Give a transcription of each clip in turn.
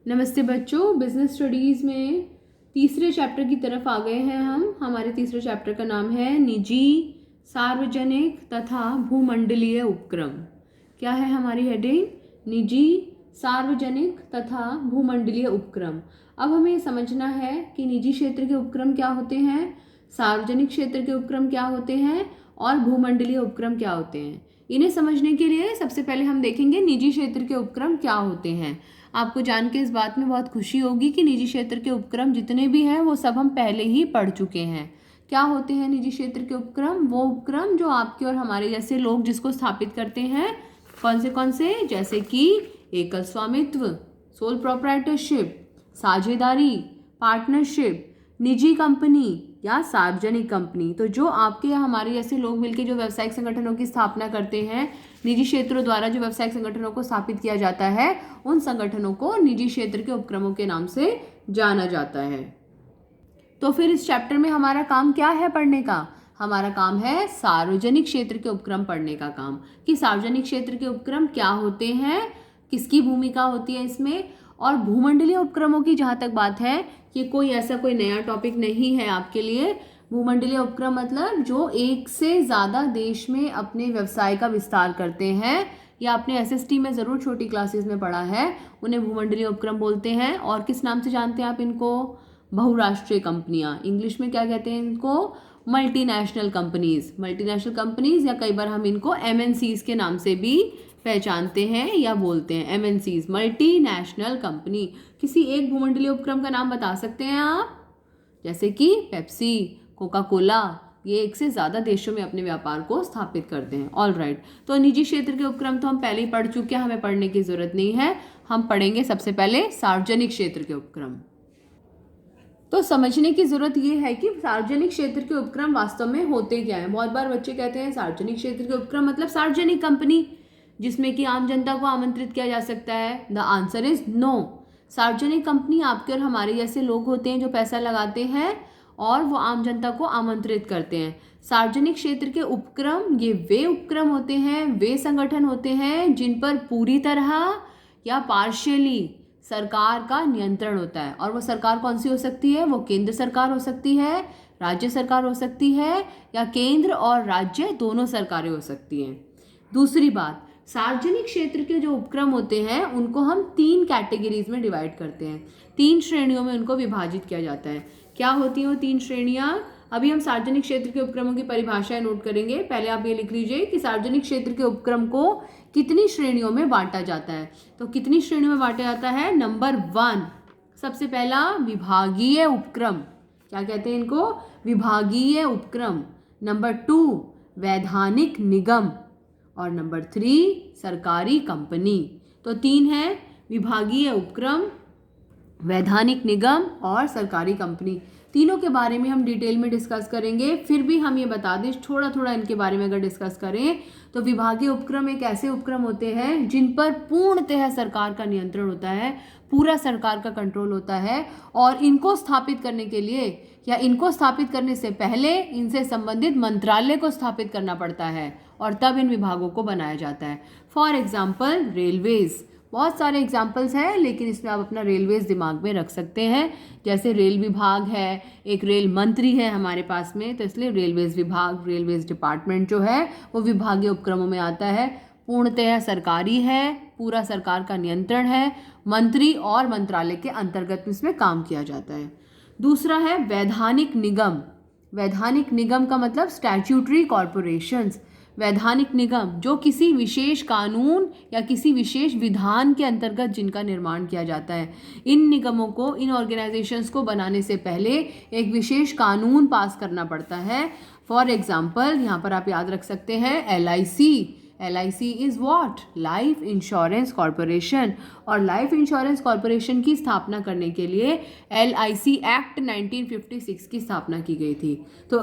नमस्ते बच्चों, business studies में तीसरे चैप्टर की तरफ आ गए हैं हम। हमारे तीसरे चैप्टर का नाम है निजी, सार्वजनिक तथा भूमंडलीय उपक्रम। क्या है हमारी हेडिंग? निजी, सार्वजनिक तथा भूमंडलीय उपक्रम। अब हमें ये समझना है कि निजी क्षेत्र के उपक्रम क्या होते हैं, सार्वजनिक क्षेत्र के उपक्रम क्या होते हैं और भूमंडलीय उपक्रम क्या होते हैं। इन्हें समझने के लिए सबसे पहले हम देखेंगे निजी क्षेत्र के उपक्रम क्या होते हैं। आपको जान के इस बात में बहुत खुशी होगी कि निजी क्षेत्र के उपक्रम जितने भी हैं वो सब हम पहले ही पढ़ चुके हैं। क्या होते हैं निजी क्षेत्र के उपक्रम? वो उपक्रम जो आपके और हमारे जैसे लोग जिसको स्थापित करते हैं। कौन से? जैसे कि एकल स्वामित्व, सोल प्रोप्राइटरशिप, साझेदारी, पार्टनरशिप, निजी कंपनी या सार्वजनिक कंपनी। तो जो आपके या हमारे जैसे लोग मिलकर जो व्यावसायिक संगठनों की स्थापना करते हैं, निजी क्षेत्रों द्वारा जो व्यावसायिक संगठनों को स्थापित किया जाता है, उन संगठनों को निजी क्षेत्र के उपक्रमों के नाम से जाना जाता है। तो फिर इस चैप्टर में हमारा काम क्या है पढ़ने का? हमारा काम है सार्वजनिक क्षेत्र के उपक्रम पढ़ने का काम, कि सार्वजनिक क्षेत्र के उपक्रम क्या होते हैं, किसकी भूमिका होती है इसमें। और भूमंडलीय उपक्रमों की जहाँ तक बात है, ये कोई ऐसा कोई नया टॉपिक नहीं है आपके लिए। भूमंडलीय उपक्रम मतलब जो एक से ज़्यादा देश में अपने व्यवसाय का विस्तार करते हैं, या आपने एसएसटी में ज़रूर छोटी क्लासेस में पढ़ा है, उन्हें भूमंडलीय उपक्रम बोलते हैं। और किस नाम से जानते हैं आप इनको? बहुराष्ट्रीय कंपनियां। इंग्लिश में क्या कहते हैं इनको? Multinational companies. मल्टीनेशनल कंपनीज, या कई बार हम इनको एमएनसीज के नाम से भी पहचानते हैं या बोलते हैं। MNCs, multinational company. किसी एक भूमंडलीय उपक्रम का नाम बता सकते हैं आप? जैसे कि पेप्सी, कोका कोला, ये एक से ज़्यादा देशों में अपने व्यापार को स्थापित करते हैं। ऑल राइट, तो निजी क्षेत्र के उपक्रम तो हम पहले ही पढ़ चुके हैं, हमें पढ़ने की जरूरत नहीं है। हम पढ़ेंगे सबसे पहले सार्वजनिक क्षेत्र के उपक्रम। तो समझने की जरूरत ये है कि सार्वजनिक क्षेत्र के उपक्रम वास्तव में होते क्या हैं। बहुत बार बच्चे कहते हैं सार्वजनिक क्षेत्र के उपक्रम मतलब सार्वजनिक कंपनी जिसमें कि आम जनता को आमंत्रित किया जा सकता है। The answer is no. सार्वजनिक कंपनी आपके और हमारे जैसे लोग होते हैं जो पैसा लगाते हैं और वो आम जनता को आमंत्रित करते हैं। सार्वजनिक क्षेत्र के उपक्रम ये वे उपक्रम होते हैं, वे संगठन होते हैं जिन पर पूरी तरह या पार्शियली सरकार का नियंत्रण होता है। और वो सरकार कौन सी हो सकती है? वो केंद्र सरकार हो सकती है, राज्य सरकार हो सकती है, या केंद्र और राज्य दोनों सरकारें हो सकती हैं। दूसरी बात, सार्वजनिक क्षेत्र के जो उपक्रम होते हैं उनको हम 3 कैटेगरीज में डिवाइड करते हैं। 3 श्रेणियों में उनको विभाजित किया जाता है। क्या होती हैं वो 3 श्रेणियां? अभी हम सार्वजनिक क्षेत्र के उपक्रमों की परिभाषाएं नोट करेंगे। पहले आप ये लिख लीजिए कि सार्वजनिक क्षेत्र के उपक्रम को कितनी श्रेणियों में बांटा जाता है। तो कितनी श्रेणियों में बांटा जाता है? नंबर 1, सबसे पहला विभागीय उपक्रम। क्या कहते हैं इनको? विभागीय उपक्रम। नंबर 2, वैधानिक निगम। और नंबर 3, सरकारी कंपनी। तो 3 है, विभागीय उपक्रम, वैधानिक निगम और सरकारी कंपनी। तीनों के बारे में हम डिटेल में डिस्कस करेंगे। फिर भी हम ये बता दें थोड़ा थोड़ा इनके बारे में अगर डिस्कस करें तो विभागीय उपक्रम एक ऐसे उपक्रम होते हैं जिन पर पूर्णतः सरकार का नियंत्रण होता है, पूरा सरकार का कंट्रोल होता है। और इनको स्थापित करने के लिए या इनको स्थापित करने से पहले इनसे संबंधित मंत्रालय को स्थापित करना पड़ता है और तब इन विभागों को बनाया जाता है। For example railways. बहुत सारे एग्जाम्पल्स हैं लेकिन इसमें आप अपना रेलवेज दिमाग में रख सकते हैं। जैसे रेल विभाग है, एक रेल मंत्री है हमारे पास में, तो इसलिए रेलवेज विभाग, रेलवेज डिपार्टमेंट जो है वो विभागीय उपक्रमों में आता है। पूर्णतः सरकारी है, पूरा सरकार का नियंत्रण है, मंत्री और मंत्रालय के अंतर्गत इसमें काम किया जाता है। दूसरा है वैधानिक निगम। वैधानिक निगम का मतलब स्टैट्यूटरी कॉरपोरेशंस। वैधानिक निगम जो किसी विशेष कानून या किसी विशेष विधान के अंतर्गत जिनका निर्माण किया जाता है। इन निगमों को, इन ऑर्गेनाइजेशंस को बनाने से पहले एक विशेष कानून पास करना पड़ता है। फॉर एग्जाम्पल यहाँ पर आप याद रख सकते हैं LIC। LIC is what? Life insurance corporation. और लाइफ इंश्योरेंस कॉरपोरेशन की स्थापना करने के लिए LIC एक्ट 1956 की स्थापना की गई थी। तो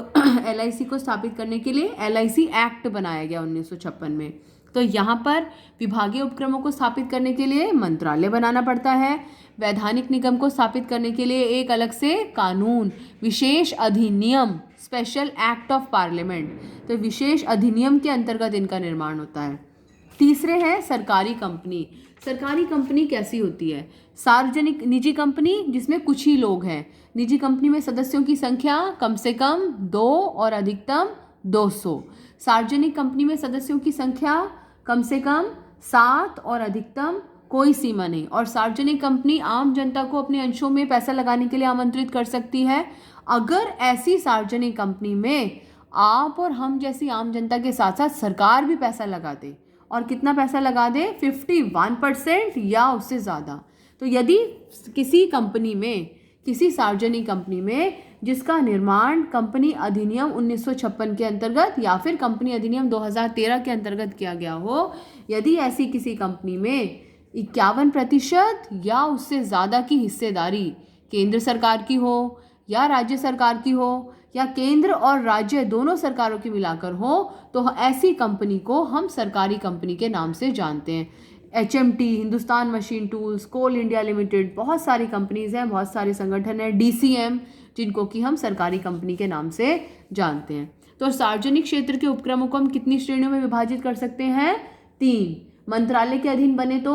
LIC को स्थापित करने के लिए LIC एक्ट बनाया गया 1956 में। तो यहाँ पर विभागीय उपक्रमों को स्थापित करने के लिए मंत्रालय बनाना पड़ता है। वैधानिक निगम को स्थापित करने के लिए एक अलग से कानून, विशेष अधिनियम, स्पेशल एक्ट ऑफ पार्लियामेंट, तो विशेष अधिनियम के अंतर्गत इनका निर्माण होता है। तीसरे है सरकारी कंपनी। सरकारी कंपनी कैसी होती है? सार्वजनिक निजी कंपनी जिसमें कुछ ही लोग हैं। निजी कंपनी में सदस्यों की संख्या कम से कम 2 और अधिकतम 200। सार्वजनिक कंपनी में सदस्यों की संख्या कम से कम 7 और अधिकतम कोई सीमा नहीं। और सार्वजनिक कंपनी आम जनता को अपने अंशों में पैसा लगाने के लिए आमंत्रित कर सकती है। अगर ऐसी सार्वजनिक कंपनी में आप और हम जैसी आम जनता के साथ साथ सरकार भी पैसा लगा दे, और कितना पैसा लगा दे? 51% या उससे ज़्यादा। तो यदि किसी कंपनी में, किसी सार्वजनिक कंपनी में जिसका निर्माण कंपनी अधिनियम 1956 के अंतर्गत या फिर कंपनी अधिनियम 2013 के अंतर्गत किया गया हो, यदि ऐसी किसी कंपनी में 51% या उससे ज़्यादा की हिस्सेदारी केंद्र सरकार की हो या राज्य सरकार की हो या केंद्र और राज्य दोनों सरकारों की मिलाकर हो, तो ऐसी कंपनी को हम सरकारी कंपनी के नाम से जानते हैं। HMT, हिंदुस्तान मशीन टूल्स, कोल इंडिया लिमिटेड, बहुत सारी कंपनीज हैं, बहुत सारे संगठन हैं, DCM, जिनको कि हम सरकारी कंपनी के नाम से जानते हैं। तो सार्वजनिक क्षेत्र के उपक्रमों को हम कितनी श्रेणियों में विभाजित कर सकते हैं? 3। मंत्रालय के अधीन बने तो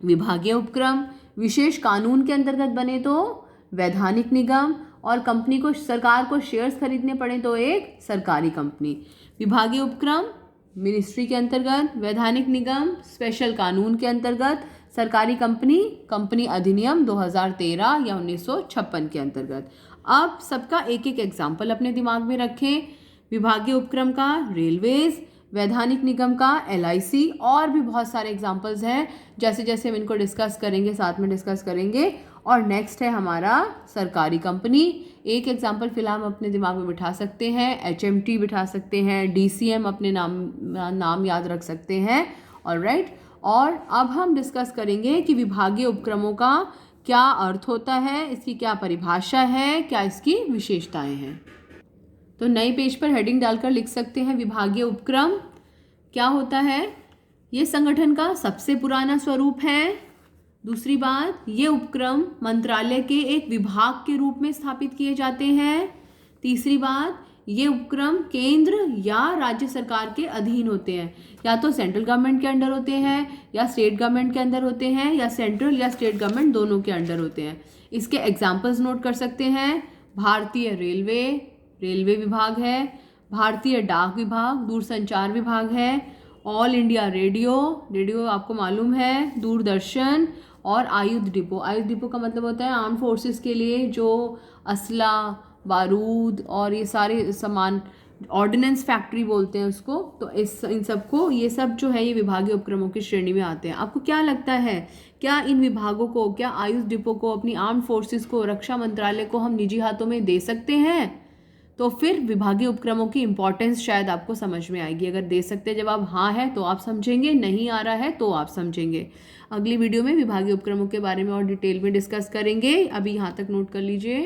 विभागीय उपक्रम, विशेष कानून के अंतर्गत बने तो वैधानिक निगम, और कंपनी को, सरकार को शेयर्स खरीदने पड़े तो एक सरकारी कंपनी। विभागीय उपक्रम मिनिस्ट्री के अंतर्गत, वैधानिक निगम स्पेशल कानून के अंतर्गत, सरकारी कंपनी कंपनी अधिनियम 2013 या 1956 के अंतर्गत। अब सबका एक एक एग्जाम्पल अपने दिमाग में रखें। विभागीय उपक्रम का रेलवेज, वैधानिक निगम का LIC, और भी बहुत सारे एग्जाम्पल्स हैं। जैसे जैसे हम इनको डिस्कस करेंगे साथ में डिस्कस करेंगे। और नेक्स्ट है हमारा सरकारी कंपनी। एक एग्जाम्पल फिलहाल हम अपने दिमाग में बिठा सकते हैं, HMT बिठा सकते हैं, DCM अपने नाम याद रख सकते हैं। ऑलराइट, और अब हम डिस्कस करेंगे कि विभागीय उपक्रमों का क्या अर्थ होता है, इसकी क्या परिभाषा है, क्या इसकी विशेषताएं हैं। तो नए पेज पर हेडिंग डालकर लिख सकते हैं, विभागीय उपक्रम क्या होता है? ये संगठन का सबसे पुराना स्वरूप है। दूसरी बात, ये उपक्रम मंत्रालय के एक विभाग के रूप में स्थापित किए जाते हैं। तीसरी बात, ये उपक्रम केंद्र या राज्य सरकार के अधीन होते हैं, या तो सेंट्रल गवर्नमेंट के अंडर होते हैं या स्टेट गवर्नमेंट के अंदर होते हैं, या सेंट्रल या स्टेट गवर्नमेंट दोनों के अंडर होते हैं। इसके एग्जाम्पल्स नोट कर सकते हैं। भारतीय रेलवे विभाग है, भारतीय डाक विभाग, दूरसंचार विभाग है, ऑल इंडिया रेडियो आपको मालूम है, दूरदर्शन, और आयुध डिपो का मतलब होता है आर्म फोर्सेस के लिए जो असला, बारूद और ये सारे सामान, ऑर्डिनेंस फैक्ट्री बोलते हैं उसको। तो इन सबको, ये सब जो है ये विभागीय उपक्रमों की श्रेणी में आते हैं। आपको क्या लगता है, क्या इन विभागों को, क्या आयुध डिपो को, अपनी आर्म फोर्सेस को, रक्षा मंत्रालय को हम निजी हाथों में दे सकते हैं? तो फिर विभागीय उपक्रमों की इंपॉर्टेंस शायद आपको समझ में आएगी। अगर दे सकते जवाब हाँ है तो आप समझेंगे, नहीं आ रहा है तो आप समझेंगे। अगली वीडियो में विभागीय उपक्रमों के बारे में और डिटेल में डिस्कस करेंगे। अभी यहाँ तक नोट कर लीजिए।